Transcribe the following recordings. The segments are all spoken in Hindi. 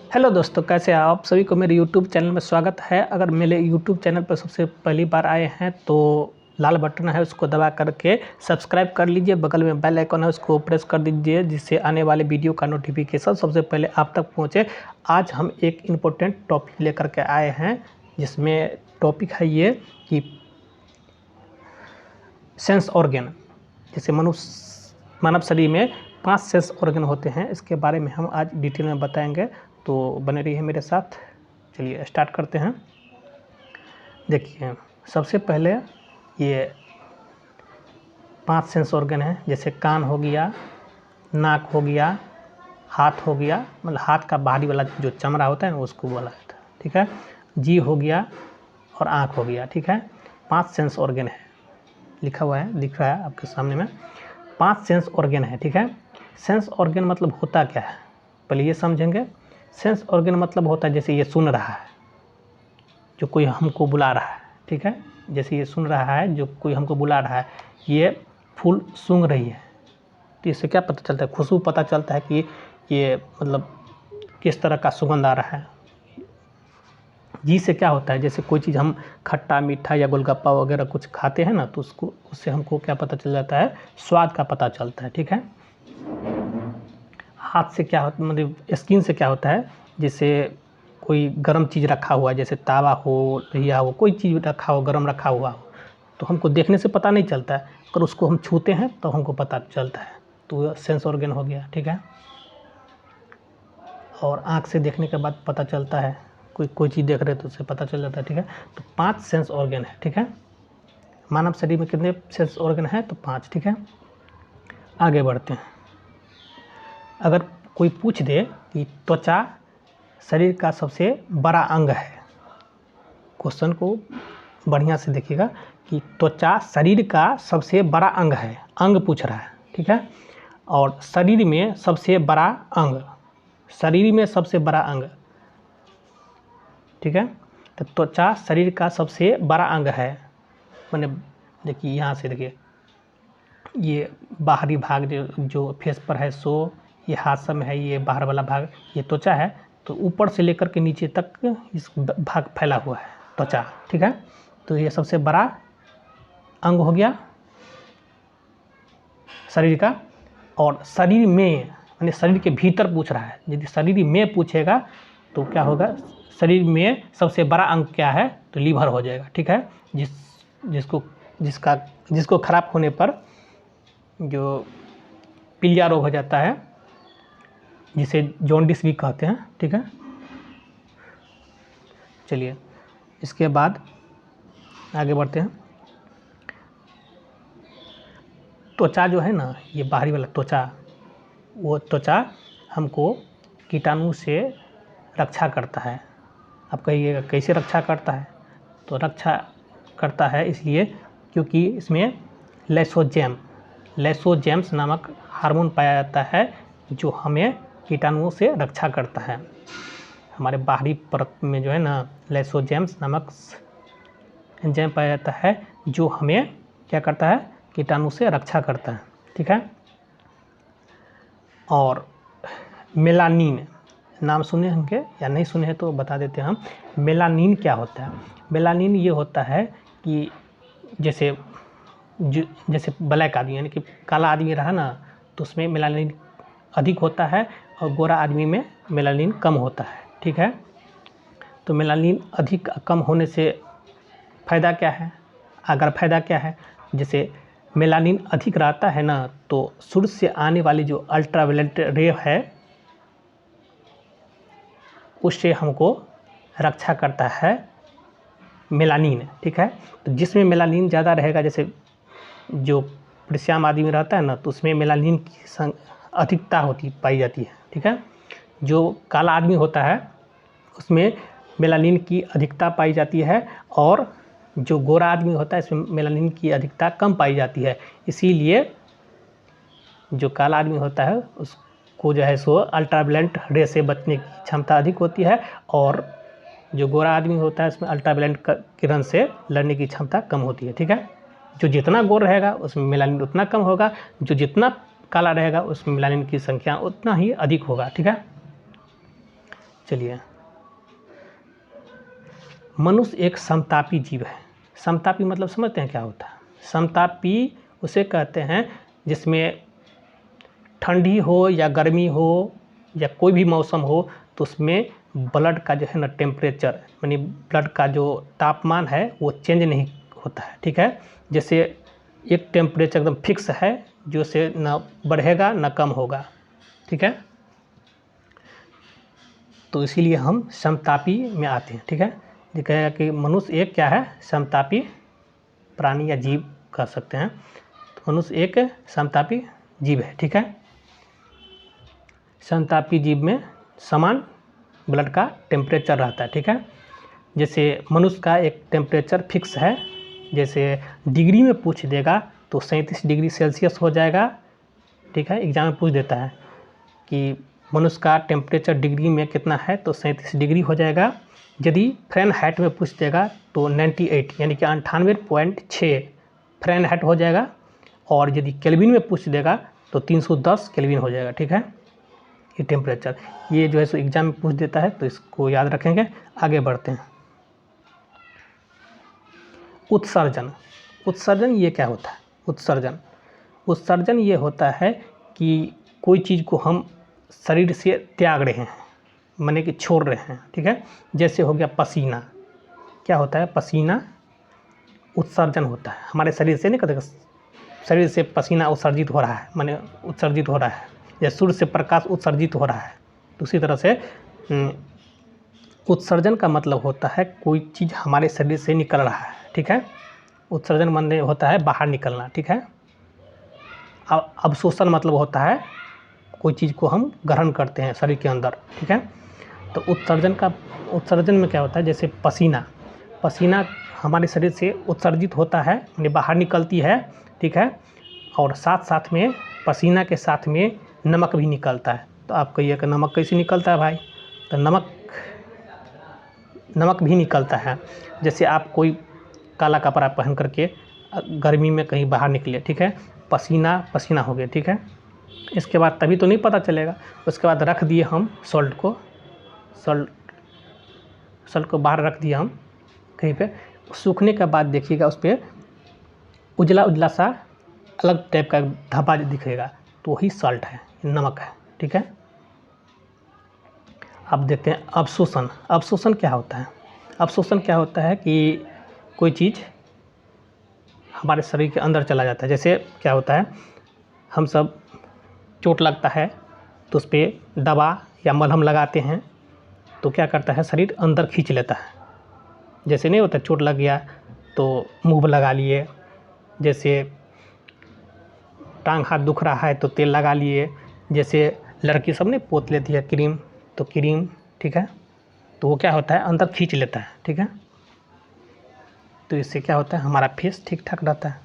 हेलो दोस्तों, कैसे हैं आप सभी को मेरे यूट्यूब चैनल में स्वागत है। अगर मेरे यूट्यूब चैनल पर सबसे पहली बार आए हैं तो लाल बटन है उसको दबा करके सब्सक्राइब कर लीजिए। बगल में बेल आइकन है उसको प्रेस कर दीजिए जिससे आने वाले वीडियो का नोटिफिकेशन सबसे पहले आप तक पहुंचे। आज हम एक इम्पोर्टेंट टॉपिक लेकर के आए हैं जिसमें टॉपिक है ये कि सेंस ऑर्गन। जैसे मानव शरीर में 5 सेंस ऑर्गन होते हैं, इसके बारे में हम आज डिटेल में बताएंगे, तो बने रहिए मेरे साथ। चलिए स्टार्ट करते हैं। देखिए, सबसे पहले ये 5 सेंस ऑर्गन हैं, जैसे कान हो गया, नाक हो गया, हाथ हो गया, मतलब हाथ का बाहरी वाला जो चमड़ा होता है ना उसको बोला जाता है, ठीक है। जीभ हो गया और आँख हो गया, ठीक है। 5 सेंस ऑर्गन है, लिखा हुआ है, दिख रहा है आपके सामने में। 5 सेंस ऑर्गन है, ठीक है। सेंस ऑर्गन मतलब होता क्या है, पहले ये समझेंगे। सेंस ऑर्गन मतलब होता है जैसे ये सुन रहा है, जो कोई हमको बुला रहा है, ठीक है। जैसे ये सुन रहा है, जो कोई हमको बुला रहा है, ये फूल सूंघ रही है, तो इससे क्या पता चलता है? खुशबू पता चलता है कि ये मतलब किस तरह का सुगंध आ रहा है। जी से क्या होता है, जैसे कोई चीज़ हम खट्टा मीठा या गोलगप्पा वगैरह कुछ खाते हैं ना, तो उससे हमको क्या पता चल जाता है? स्वाद का पता चलता है, ठीक है। हाथ से क्या होता, मतलब स्किन से क्या होता है, जैसे कोई गर्म चीज़ रखा हुआ है, जैसे तावा हो या हो, कोई चीज़ रखा हो, गर्म रखा हुआ हो, तो हमको देखने से पता नहीं चलता है, अगर उसको हम छूते हैं तो हमको पता चलता है, तो सेंस ऑर्गन हो गया, ठीक है। और आँख से देखने के बाद पता चलता है, कोई चीज़ देख रहे तो उससे पता चल जाता है, ठीक है। तो 5 सेंस ऑर्गन है, ठीक है। मानव शरीर में कितने सेंस ऑर्गन है? तो 5, ठीक है। आगे बढ़ते हैं। अगर कोई पूछ दे कि त्वचा शरीर का सबसे बड़ा अंग है, क्वेश्चन को बढ़िया से देखिएगा कि त्वचा शरीर का सबसे बड़ा अंग है, अंग पूछ रहा है, ठीक है। और शरीर में सबसे बड़ा अंग, शरीर में सबसे बड़ा अंग, ठीक है। तो त्वचा शरीर का सबसे बड़ा अंग है, मैंने देखिए यहाँ से देखिए, ये बाहरी भाग जो फेस पर है सो, ये हाथ में है, ये बाहर वाला भाग ये त्वचा है। तो ऊपर से लेकर के नीचे तक इस भाग फैला हुआ है त्वचा, ठीक है। तो ये सबसे बड़ा अंग हो गया शरीर का। और शरीर में यानी शरीर के भीतर पूछ रहा है, यदि शरीर में पूछेगा तो क्या होगा? शरीर में सबसे बड़ा अंग क्या है? तो लीवर हो जाएगा, ठीक है। जिसको खराब होने पर जो पीलिया रोग हो जाता है, जिसे जॉन्डिस भी कहते हैं, ठीक है। चलिए इसके बाद आगे बढ़ते हैं। त्वचा जो है ना, ये बाहरी वाला त्वचा, वो त्वचा हमको कीटाणु से रक्षा करता है। आप कहिएगा कैसे रक्षा करता है? तो रक्षा करता है इसलिए क्योंकि इसमें लैसोजेम्स नामक हार्मोन पाया जाता है जो हमें कीटाणुओं से रक्षा करता है। हमारे बाहरी परत में जो है ना, लैसोजेम्स नामक एंजाइम पाया जाता है जो हमें क्या करता है? कीटाणु से रक्षा करता है, ठीक है। और मेलानिन नाम सुने होंगे या नहीं सुने हैं तो बता देते हैं हम। मेलानिन क्या होता है? मेलानिन ये होता है कि जैसे ब्लैक आदमी यानी कि काला आदमी रहा ना, तो उसमें मेलानिन अधिक होता है और गोरा आदमी में मेलानिन कम होता है, ठीक है। तो मेलानिन अधिक कम होने से फ़ायदा क्या है? अगर फ़ायदा क्या है, जैसे मेलानिन अधिक रहता है ना, तो सूर्य से आने वाली जो अल्ट्रावायलेट रे है उससे हमको रक्षा करता है मेलानिन, ठीक है। तो जिसमें मेलानिन ज़्यादा रहेगा, जैसे जो श्याम आदमी रहता है ना, तो उसमें मेलानिन की अधिकता पाई जाती है, ठीक है। जो काला आदमी होता है उसमें मेलानिन की अधिकता पाई जाती है, और जो गोरा आदमी होता है इसमें मेलानिन की अधिकता कम पाई जाती है। इसीलिए जो काला आदमी होता है उसको जो है सो अल्ट्रावायलेट रे से बचने की क्षमता अधिक होती है, और जो गोरा आदमी होता है उसमें अल्ट्रावायलेट किरण से लड़ने की क्षमता कम होती है, ठीक है। जो जितना गोर रहेगा उसमें मेलानिन उतना कम होगा, जो जितना काला रहेगा उसमें मेलानिन की संख्या उतना ही अधिक होगा, ठीक है। चलिए, मनुष्य एक समतापी जीव है। समतापी मतलब समझते हैं क्या होता है? समतापी उसे कहते हैं जिसमें ठंडी हो या गर्मी हो या कोई भी मौसम हो तो उसमें ब्लड का जो है ना टेम्परेचर, यानी ब्लड का जो तापमान है वो चेंज नहीं होता है। ठीक है, जैसे एक टेम्परेचर एकदम फिक्स है जो से ना बढ़ेगा ना कम होगा। ठीक है, तो इसीलिए हम समतापी में आते हैं। ठीक है, ये कहेगा कि मनुष्य एक क्या है? समतापी प्राणी या जीव कह सकते हैं। तो मनुष्य एक समतापी जीव है। ठीक है, समतापी जीव में समान ब्लड का टेम्परेचर रहता है। ठीक है, जैसे मनुष्य का एक टेम्परेचर फिक्स है, जैसे डिग्री में पूछ देगा तो 37 डिग्री सेल्सियस हो जाएगा। ठीक है, एग्जाम में पूछ देता है कि मनुष्य का टेम्परेचर डिग्री में कितना है तो 37 डिग्री हो जाएगा। यदि फ़ारेनहाइट में पूछ देगा तो 98 यानी कि 98.6 फ़ारेनहाइट हो जाएगा। और यदि केल्विन में पूछ देगा तो 310 केल्विन हो जाएगा। ठीक है, ये टेम्परेचर, ये जो है सो एग्जाम में पूछ देता है तो इसको याद रखेंगे। आगे बढ़ते हैं। उत्सर्जन, उत्सर्जन ये क्या होता है? उत्सर्जन, उत्सर्जन ये होता है कि कोई चीज़ को हम शरीर से त्याग रहे हैं, माने कि छोड़ रहे हैं। ठीक है, जैसे हो गया पसीना। क्या होता है? पसीना उत्सर्जन होता है। हमारे शरीर से नहीं कहते, शरीर से पसीना उत्सर्जित हो रहा है, माने उत्सर्जित हो रहा है, या सूर्य से प्रकाश उत्सर्जित हो रहा है। तो उसी तरह से उत्सर्जन का मतलब होता है कोई चीज़ हमारे शरीर से निकल रहा है। ठीक है, उत्सर्जन माने होता है बाहर निकलना। ठीक है, अवशोषण मतलब होता है कोई चीज़ को हम ग्रहण करते हैं शरीर के अंदर। ठीक है, तो उत्सर्जन में क्या होता है? जैसे पसीना, पसीना हमारे शरीर से उत्सर्जित होता है, यानी बाहर निकलती है। ठीक है, और साथ साथ में पसीना के साथ में नमक भी निकलता है। तो आप कहिए कि नमक कैसे निकलता है भाई? तो नमक भी निकलता है। जैसे आप कोई काला कपड़ा पहन करके गर्मी में कहीं बाहर निकले, ठीक है, पसीना पसीना हो गया। ठीक है, इसके बाद तभी तो नहीं पता चलेगा। उसके बाद रख दिए हम सॉल्ट को बाहर रख दिया हम कहीं पे, सूखने के बाद देखिएगा उस पर उजला उजला सा अलग टाइप का धब्बा दिखेगा, तो वही सॉल्ट है, नमक है। ठीक है, अब देखते हैं अवशोषण। अवशोषण क्या होता है? अवशोषण क्या होता है कि कोई चीज़ हमारे शरीर के अंदर चला जाता है। जैसे क्या होता है, हम सब चोट लगता है तो उस पर दवा या मलहम लगाते हैं, तो क्या करता है, शरीर अंदर खींच लेता है। जैसे नहीं होता, चोट लग गया तो मुँह पर लगा लिए, जैसे टांग हाथ दुख रहा है तो तेल लगा लिए, जैसे लड़की सब ने पोत लेती है क्रीम, तो क्रीम। ठीक है, तो वो क्या होता है, अंदर खींच लेता है। ठीक है, तो इससे क्या होता है, हमारा फेस ठीक ठाक रहता है।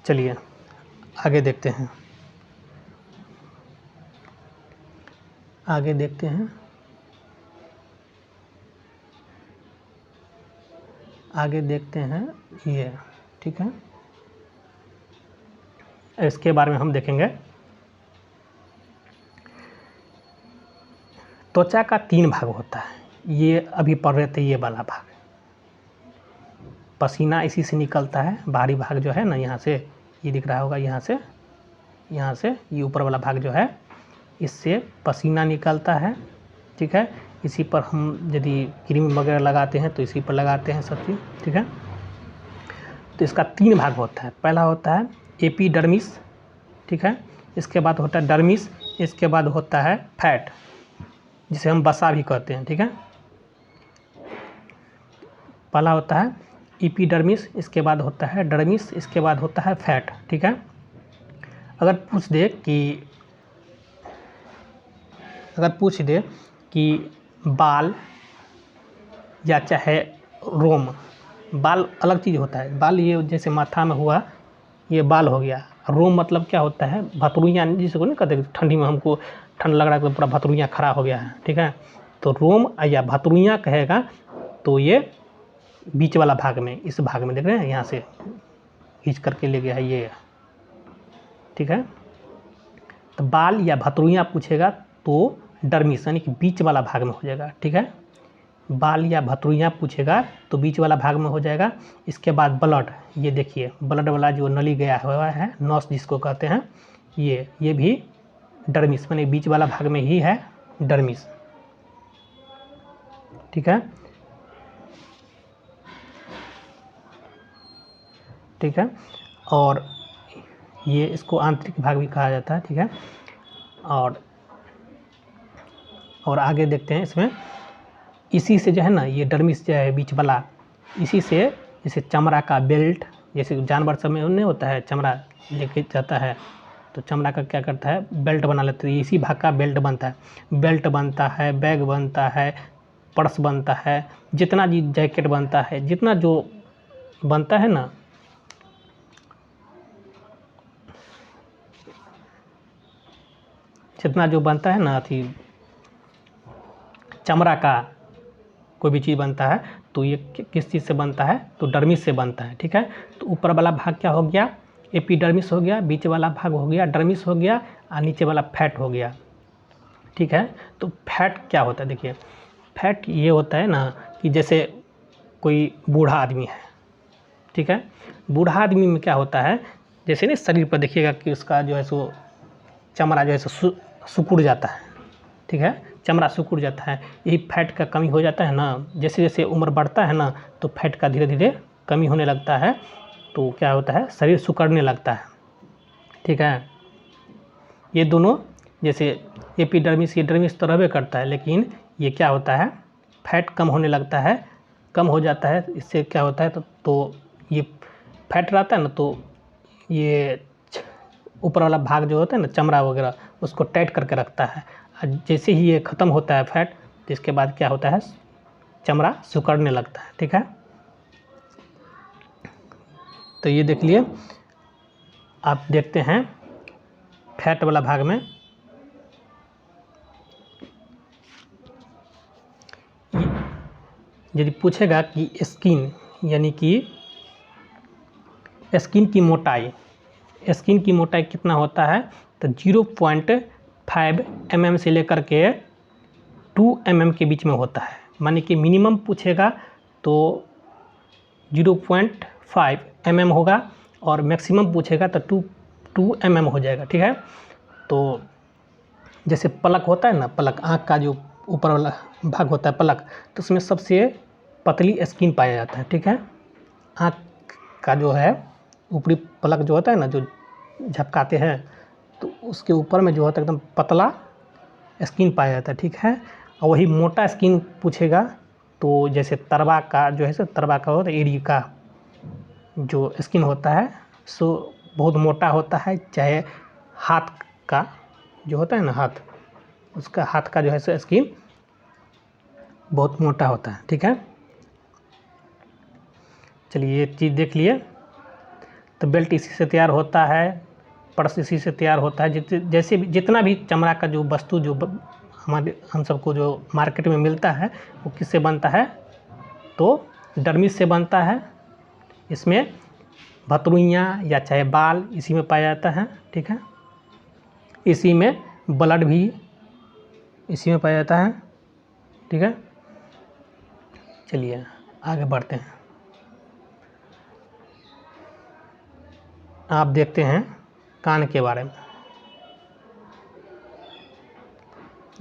चलिए आगे देखते हैं, आगे देखते हैं, आगे देखते हैं ये। ठीक है, इसके बारे में हम देखेंगे। त्वचा का 3 भाग होता है, ये अभी पढ़ रहे थे, ये वाला भाग पसीना इसी से निकलता है। बाहरी भाग जो है ना, यहाँ से ये दिख रहा होगा, यहाँ से ये ऊपर वाला भाग जो है, इससे पसीना निकलता है। ठीक है, इसी पर हम यदि क्रीम वगैरह लगाते हैं तो इसी पर लगाते हैं सब चीज़। ठीक है, तो इसका 3 भाग होता है। पहला होता है एपिडर्मिस। ठीक है, इसके बाद होता है डर्मिस, इसके बाद होता है फैट, जिसे हम वसा भी कहते हैं। ठीक है, पहला होता है एपिडर्मिस, इसके बाद होता है डर्मिस, इसके बाद होता है फैट। ठीक है, अगर पूछ दे कि बाल या चाहे रोम, बाल अलग चीज़ होता है। बाल ये जैसे माथा में हुआ, ये बाल हो गया। रोम मतलब क्या होता है, भतरुइयाँ, जिसको नहीं कहते ठंडी में हमको ठंड लग रहा है तो पूरा भतरुइयाँ खड़ा हो गया है। ठीक है, तो रोम या भतरुइयाँ कहेगा तो ये बीच वाला भाग में, इस भाग में देख रहे हैं, यहाँ से खींच करके ले गया है ये। ठीक है, तो बाल या भतरुइयाँ पूछेगा तो डर्मिस यानी कि बीच वाला भाग में हो जाएगा, ठीक है। बाल या भतुइयाँ पूछेगा तो बीच वाला भाग में हो जाएगा। इसके बाद ब्लड, ये देखिए ब्लड वाला जो नली गया हुआ है, नस जिसको कहते हैं, ये भी डर्मिस माने बीच वाला भाग में ही है डर्मिस, ठीक है, ठीक है। और ये इसको आंतरिक भाग भी कहा जाता है, ठीक है। और आगे देखते हैं इसमें, इसी से जो है ना ये डर्मिस जो है बीच वाला, इसी से जैसे चमड़ा का बेल्ट, जैसे जानवर सब में नहीं होता है चमड़ा लेके जाता है, तो चमड़ा का क्या करता है बेल्ट बना लेते हैं, इसी भाग का बेल्ट बनता है। बेल्ट बनता है, बैग बनता है, पर्स बनता है, जितना जी जैकेट बनता है, जितना जो बनता है ना, जितना जो बनता है ना अथी चमड़ा का कोई भी चीज़ बनता है तो ये किस चीज़ से बनता है, तो डर्मिस से बनता है, ठीक है। तो ऊपर वाला भाग क्या हो गया, एपिडर्मिस हो गया, बीच वाला भाग हो गया डर्मिस हो गया, और नीचे वाला फैट हो गया, ठीक है। तो फैट क्या होता है, देखिए फैट ये होता है ना कि जैसे कोई बूढ़ा आदमी है, ठीक है, बूढ़ा आदमी में क्या होता है, जैसे ना शरीर पर देखिएगा कि उसका जो है सो चमड़ा जो है सो सिकुड़ जाता है, ठीक है, चमड़ा सिकुड़ जाता है, यही फैट का कमी हो जाता है ना। जैसे जैसे उम्र बढ़ता है ना तो फैट का धीरे धीरे कमी होने लगता है, तो क्या होता है शरीर सिकुड़ने लगता है, ठीक है। ये दोनों जैसे एपिडर्मिस, ये डर्मिस तो रहबे करता है, लेकिन ये क्या होता है फैट कम होने लगता है, कम हो जाता है, इससे क्या होता है तो ये फैट रहता है ना, तो ये ऊपर वाला भाग जो होता है ना चमड़ा वगैरह उसको टाइट करके रखता है। जैसे ही ये ख़त्म होता है फैट, तो इसके बाद क्या होता है चमड़ा सिकुड़ने लगता है, ठीक है। तो ये देख लिए, आप देखते हैं फैट वाला भाग में यदि पूछेगा कि स्किन यानी कि स्किन की मोटाई, स्किन की मोटाई कितना होता है, तो 0.5 mm से लेकर के 2 mm के बीच में होता है। माने कि मिनिमम पूछेगा तो 0.5 mm होगा और मैक्सिमम पूछेगा तो 2 mm हो जाएगा, ठीक है। तो जैसे पलक होता है ना, पलक आँख का जो ऊपर वाला भाग होता है पलक, तो उसमें सबसे पतली स्किन पाया जाता है, ठीक है। आँख का जो है ऊपरी पलक जो होता है ना, जो झपकाते हैं, तो उसके ऊपर में जो होता है एकदम पतला स्किन पाया जाता है, ठीक है। और वही मोटा स्किन पूछेगा तो जैसे तरवा का जो है सो तरवा का होता है, एड़ी का जो स्किन होता है सो बहुत मोटा होता है, चाहे हाथ का जो होता है ना हाथ, उसका हाथ का जो है सो स्किन बहुत मोटा होता है, ठीक है। चलिए ये चीज़ देख लिए। तो बेल्ट इसी से तैयार होता है, पर्स इसी से तैयार होता है, जैसे भी जितना भी चमड़ा का जो वस्तु जो हमारे हम सबको जो मार्केट में मिलता है वो किससे बनता है, तो डर्मिस से बनता है। इसमें भतुइयाँ या चाहे बाल इसी में पाया जाता है, ठीक है। इसी में ब्लड भी इसी में पाया जाता है, ठीक है। चलिए आगे बढ़ते हैं। आप देखते हैं कान के बारे में,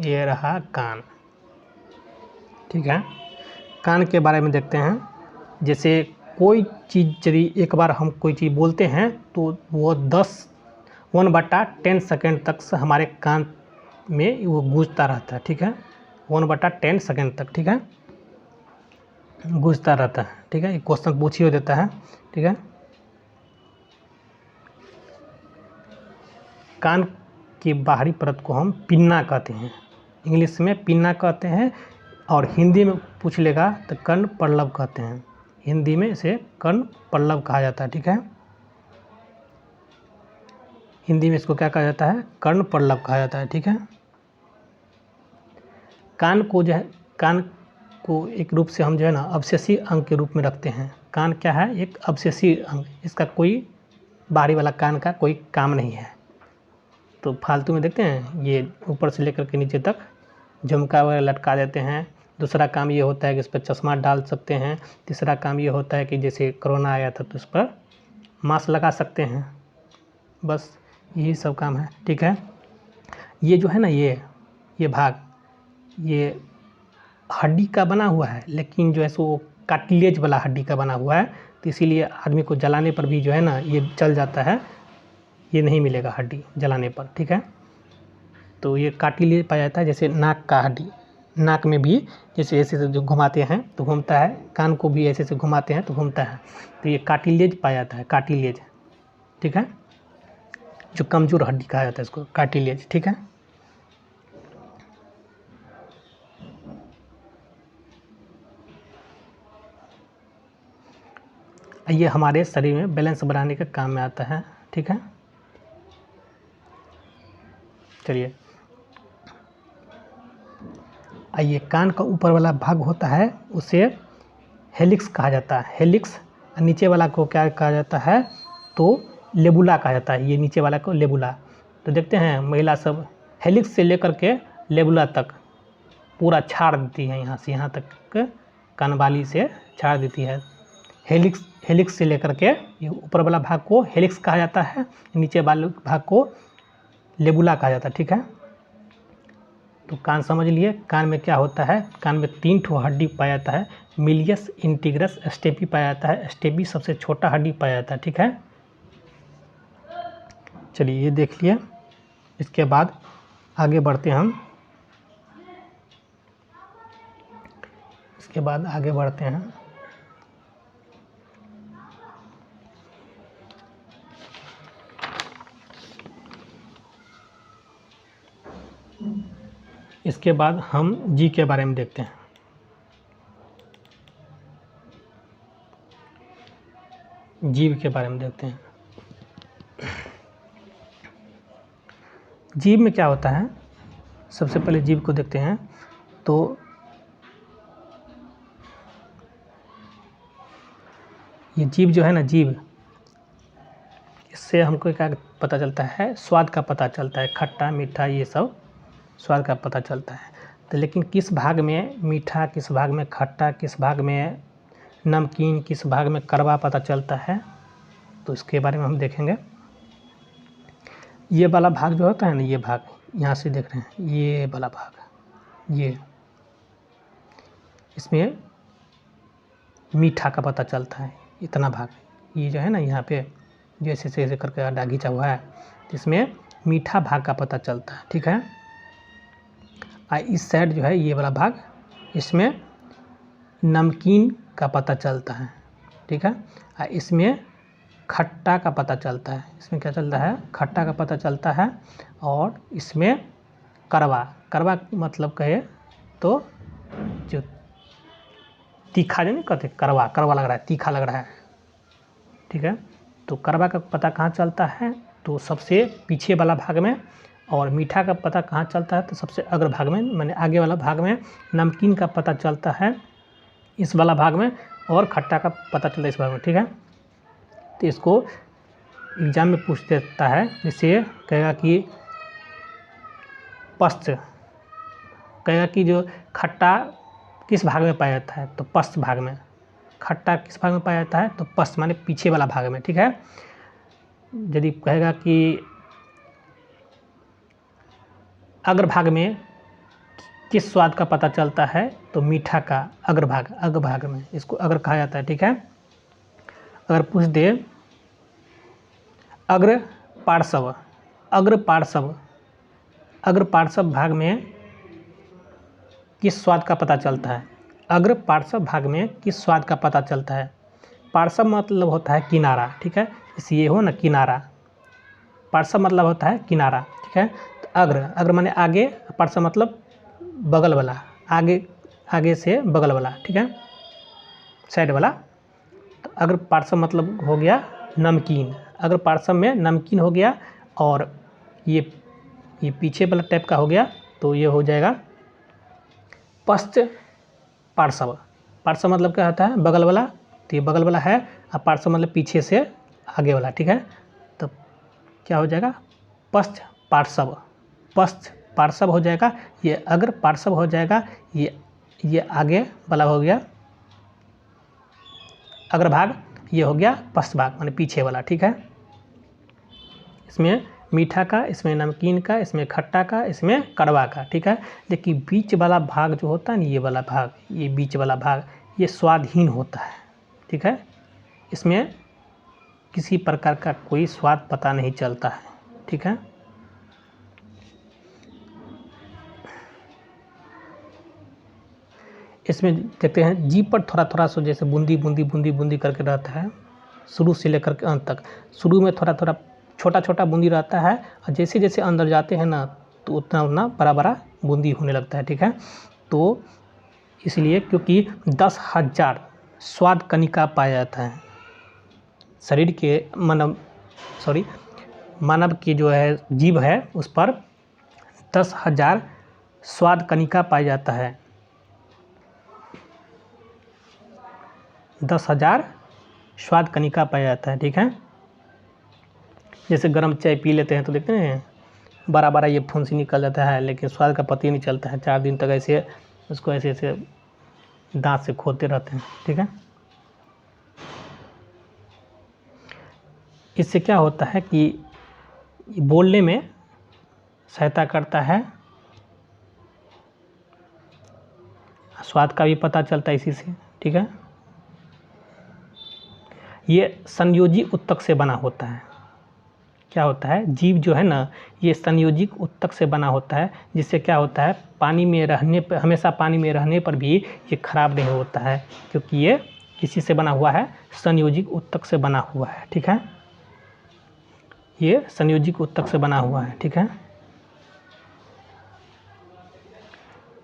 ये रहा कान, ठीक है। कान के बारे में देखते हैं। जैसे कोई चीज़ यदि एक बार हम कोई चीज़ बोलते हैं तो वो 1/10 सेकंड तक से हमारे कान में वो गूंजता रहता है, ठीक है। 1/10 सेकंड तक, ठीक है, गूंजता रहता है, ठीक है। ये क्वेश्चन पूछ ही देता है, ठीक है। कान की बाहरी परत को हम पिन्ना कहते हैं, इंग्लिश में पिन्ना कहते हैं, और हिंदी में पूछ लेगा तो कर्ण पल्लव कहते हैं। हिंदी में इसे कर्ण पल्लव कहा जाता है, ठीक है। हिंदी में इसको क्या कहा जाता है, कर्ण पल्लव कहा जाता है, ठीक है। कान को जो है, कान को एक रूप से हम जो है ना अवशेषीय अंग के रूप में रखते हैं। कान क्या है, एक अवशेषीय अंग, इसका कोई बाहरी वाला कान का कोई काम नहीं है, तो फालतू में देखते हैं ये ऊपर से लेकर के नीचे तक झुमका वगैरह लटका देते हैं। दूसरा काम ये होता है कि इस पर चश्मा डाल सकते हैं। तीसरा काम ये होता है कि जैसे कोरोना आया था तो इस पर मास्क लगा सकते हैं। बस यही सब काम है, ठीक है। ये जो है ना ये भाग ये हड्डी का बना हुआ है, लेकिन जो है सो कार्टिलेज वाला हड्डी का बना हुआ है, तो इसीलिए आदमी को जलाने पर भी जो है ना ये जल जाता है, ये नहीं मिलेगा हड्डी जलाने पर, ठीक है। तो ये कार्टिलेज पाया जाता है। जैसे नाक का हड्डी, नाक में भी जैसे ऐसे जो घुमाते हैं तो घूमता है, कान को भी ऐसे घुमाते हैं तो घूमता है, तो ये कार्टिलेज पाया जाता है, कार्टिलेज, ठीक है। जो कमजोर हड्डी कहा जाता है इसको कार्टिलेज, ठीक है। ये हमारे शरीर में बैलेंस बनाने का काम में आता है, ठीक है। चलिए, ये कान का ऊपर वाला भाग होता है उसे हेलिक्स कहा जाता है, हेलिक्स। नीचे वाला को क्या कहा जाता है, तो लेबुला कहा जाता है। ये नीचे वाला को लेबुला। तो देखते हैं महिला सब हेलिक्स से लेकर के लेबुला तक पूरा छाड़ देती है, यहाँ से यहाँ तक कानबाली से छाड़ देती है। हेलिक्स से लेकर के ये ऊपर वाला भाग को हेलिक्स कहा जाता है, नीचे वाले भाग को लेबुला कहा जाता है, ठीक है। तो कान समझ लिए। कान में क्या होता है, कान में 3 ठो हड्डी पाया जाता है, मिलियस, इंटीग्रस, स्टेपी पाया जाता है। स्टेपी सबसे छोटा हड्डी पाया जाता है, ठीक है। चलिए ये देख लिए। इसके बाद आगे बढ़ते हैं हम, इसके बाद आगे बढ़ते हैं। इसके बाद हम जीभ के बारे में देखते हैं। जीभ के बारे में देखते हैं। जीभ में क्या होता है, सबसे पहले जीभ को देखते हैं। तो ये जीभ जो है ना, जीभ, इससे हमको क्या पता चलता है, स्वाद का पता चलता है। खट्टा मीठा ये सब स्वाद का पता चलता है। तो लेकिन किस भाग में मीठा, किस भाग में खट्टा, किस भाग में नमकीन, किस भाग में कड़वा पता चलता है, तो इसके बारे में हम देखेंगे। ये वाला भाग जो होता है ना, ये भाग यहाँ से देख रहे हैं, ये वाला भाग, ये इसमें मीठा का पता चलता है। इतना भाग ये जो है ना, यहाँ पे जैसे ऐसे करके अड्डा खींचा हुआ है, तो इसमें मीठा भाग का पता चलता है, ठीक है। इस साइड जो है ये वाला भाग, इसमें नमकीन का पता चलता है, ठीक है। इसमें खट्टा का पता चलता है। इसमें क्या चलता है, खट्टा का पता चलता है। और इसमें कड़वा, कड़वा मतलब कहे तो जो तीखा जो नहीं कहते, कड़वा, कड़वा लग रहा है, तीखा लग रहा है, ठीक है। तो कड़वा का पता कहाँ चलता है, तो सबसे पीछे वाला भाग में। और मीठा का पता कहाँ चलता है, तो सबसे अग्र भाग में, माने आगे वाला भाग में। नमकीन का पता चलता है इस वाला भाग में, और खट्टा का पता चलता है इस भाग में, ठीक है। तो इसको एग्जाम में पूछ देता है। जैसे कहेगा कि पश्च, कहेगा कि जो खट्टा किस भाग में पाया जाता है, तो पश्च भाग में। खट्टा किस भाग में पाया जाता है, तो पश्च माने पीछे वाला भाग में, ठीक है। यदि कहेगा कि अग्रभाग में किस स्वाद का पता चलता है, तो मीठा का अग्रभाग, अग्रभाग में, इसको अग्र कहा जाता है, ठीक है। अगर पूछ दे अग्र पार्श्व, अग्र पार्श्व, अग्र पार्श्व भाग में किस स्वाद का पता चलता है, अग्र पार्श्व भाग में किस स्वाद का पता चलता है। पार्श्व मतलब होता है किनारा, ठीक है। इसे ये हो ना किनारा, पार्श्व मतलब होता है किनारा, ठीक है। तो अग्र, अग्र माने आगे, पार्श्व मतलब बगल वाला, आगे, आगे से बगल वाला, ठीक है, साइड वाला। तो अग्र पार्श्व मतलब हो गया नमकीन, अग्र पार्श्व में नमकीन हो गया। और ये पीछे वाला टाइप का हो गया, तो ये हो जाएगा पश्च पार्श्व। पार्श्व मतलब क्या होता है, बगल वाला, तो ये बगल वाला है। और पार्श्व मतलब पीछे से आगे वाला, ठीक है। तो क्या हो जाएगा, पश्च पार्श्व, पश्च पार्श्व हो जाएगा, ये अग्र पार्श्व हो जाएगा, ये आगे वाला हो गया अग्रभाग, ये हो गया पश्च भाग माने पीछे वाला, ठीक है। इसमें मीठा का, इसमें नमकीन का, इसमें खट्टा का, इसमें कड़वा का, ठीक है। लेकिन बीच वाला भाग जो होता है ना, ये वाला भाग, ये बीच वाला भाग, ये स्वादहीन होता है, ठीक है। इसमें किसी प्रकार का कोई स्वाद पता नहीं चलता है, ठीक है। इसमें देखते हैं जीभ पर थोड़ा थोड़ा सो जैसे बूंदी बूंदी बूंदी बूंदी करके रहता है, शुरू से लेकर के अंत तक। शुरू में थोड़ा थोड़ा छोटा छोटा बूंदी रहता है, और जैसे जैसे अंदर जाते हैं ना, तो उतना उतना बड़ा बड़ा बूंदी होने लगता है, ठीक है। तो इसलिए क्योंकि 10,000 स्वाद कणिका पाया जाता है शरीर के, मानव की जो है जीभ है उस पर 10,000 स्वाद कणिका पाया जाता है। 10,000 स्वाद कणिका पाया जाता है, ठीक है। जैसे गर्म चाय पी लेते हैं तो देखते हैं बड़ा बड़ा ये फुंसी निकल जाता है, लेकिन स्वाद का पता ही नहीं चलता है। 4 दिन तक ऐसे उसको ऐसे ऐसे दांत से खोदते रहते हैं, ठीक है। इससे क्या होता है कि बोलने में सहायता करता है, स्वाद का भी पता चलता है इसी से, ठीक है। ये संयोजी उत्तक से बना होता है। क्या होता है, जीव जो है ना, ये संयोजी उत्तक से बना होता है, जिससे क्या होता है, पानी में रहने पर, हमेशा पानी में रहने पर भी ये खराब नहीं होता है, क्योंकि ये किसी से बना हुआ है, संयोजिक उत्तक से बना हुआ है, ठीक है। ये संयोजिक उत्तक से बना हुआ है, ठीक है।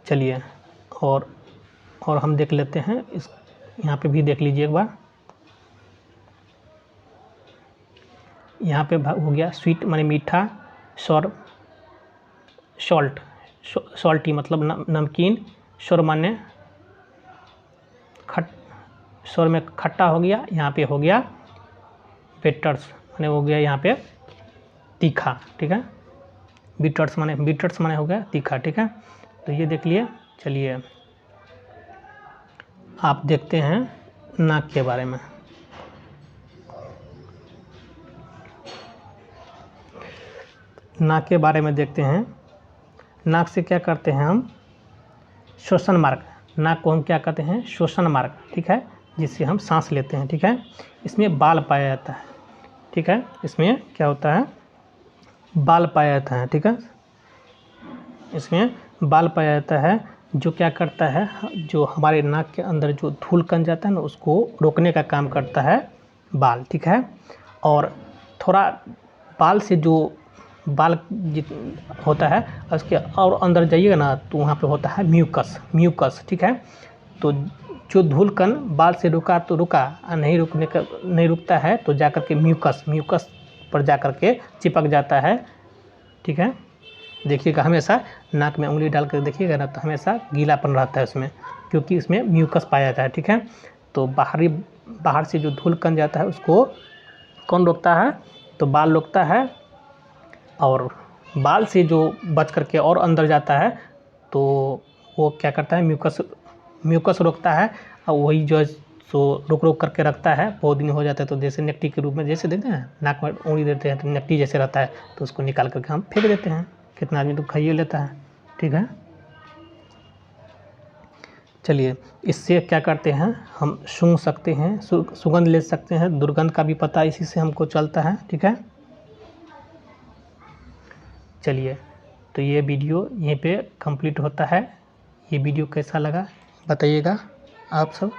चलिए और हम देख लेते हैं, इस यहाँ पे भी देख लीजिए एक बार। यहाँ पे हो गया स्वीट माने मीठा, सॉल्टी मतलब नमकीन, स्वर माने स्वर में खट्टा हो गया, यहाँ पे हो गया बिटर्स माने हो गया यहाँ पे तीखा, ठीक है। बिटर्स माने हो गया तीखा, ठीक है। तो ये देख लिए। चलिए आप देखते हैं नाक के बारे में। नाक के बारे में देखते हैं। नाक से क्या करते हैं हम, श्वसन मार्ग, नाक को हम क्या कहते हैं, श्वसन मार्ग, ठीक है, जिससे हम सांस लेते हैं, ठीक है। इसमें बाल पाया जाता है, ठीक है। इसमें क्या होता है, बाल पाया जाता है, ठीक है। इसमें बाल पाया जाता है, जो क्या करता है, जो हमारे नाक के अंदर जो धूल कण जाता है ना, उसको रोकने का काम करता है बाल, ठीक है। और थोड़ा बाल से जो बाल होता है, उसके और अंदर जाइएगा ना, तो वहाँ पे होता है म्यूकस, ठीक है। तो जो धूल कण बाल से रुका तो रुका, नहीं रुकता है तो जाकर के म्यूकस पर जाकर के चिपक जाता है, ठीक है। देखिएगा हमेशा नाक में उंगली डाल कर देखिएगा ना, तो हमेशा गीलापन रहता है उसमें, क्योंकि इसमें म्यूकस पाया जाता है, ठीक है। तो बाहर से जो धूल कण जाता है उसको कौन रोकता है, तो बाल रोकता है। और बाल से जो बच करके और अंदर जाता है तो वो क्या करता है, म्यूकस रोकता है, और वही जो है सो रोक करके रखता है। बहुत दिन हो जाता है तो जैसे नेकटी के रूप में जैसे देखते हैं नाक में उंगली देते हैं तो नेकटी जैसे रहता है, तो उसको निकाल करके हम फेंक देते हैं। कितना आदमी तो खाइए लेता है, ठीक है। चलिए इससे क्या करते हैं, हम सूंघ सकते हैं, सुगंध ले सकते हैं, दुर्गंध का भी पता इसी से हमको चलता है, ठीक है। चलिए तो ये वीडियो यहीं पे कंप्लीट होता है। ये वीडियो कैसा लगा बताइएगा आप सब।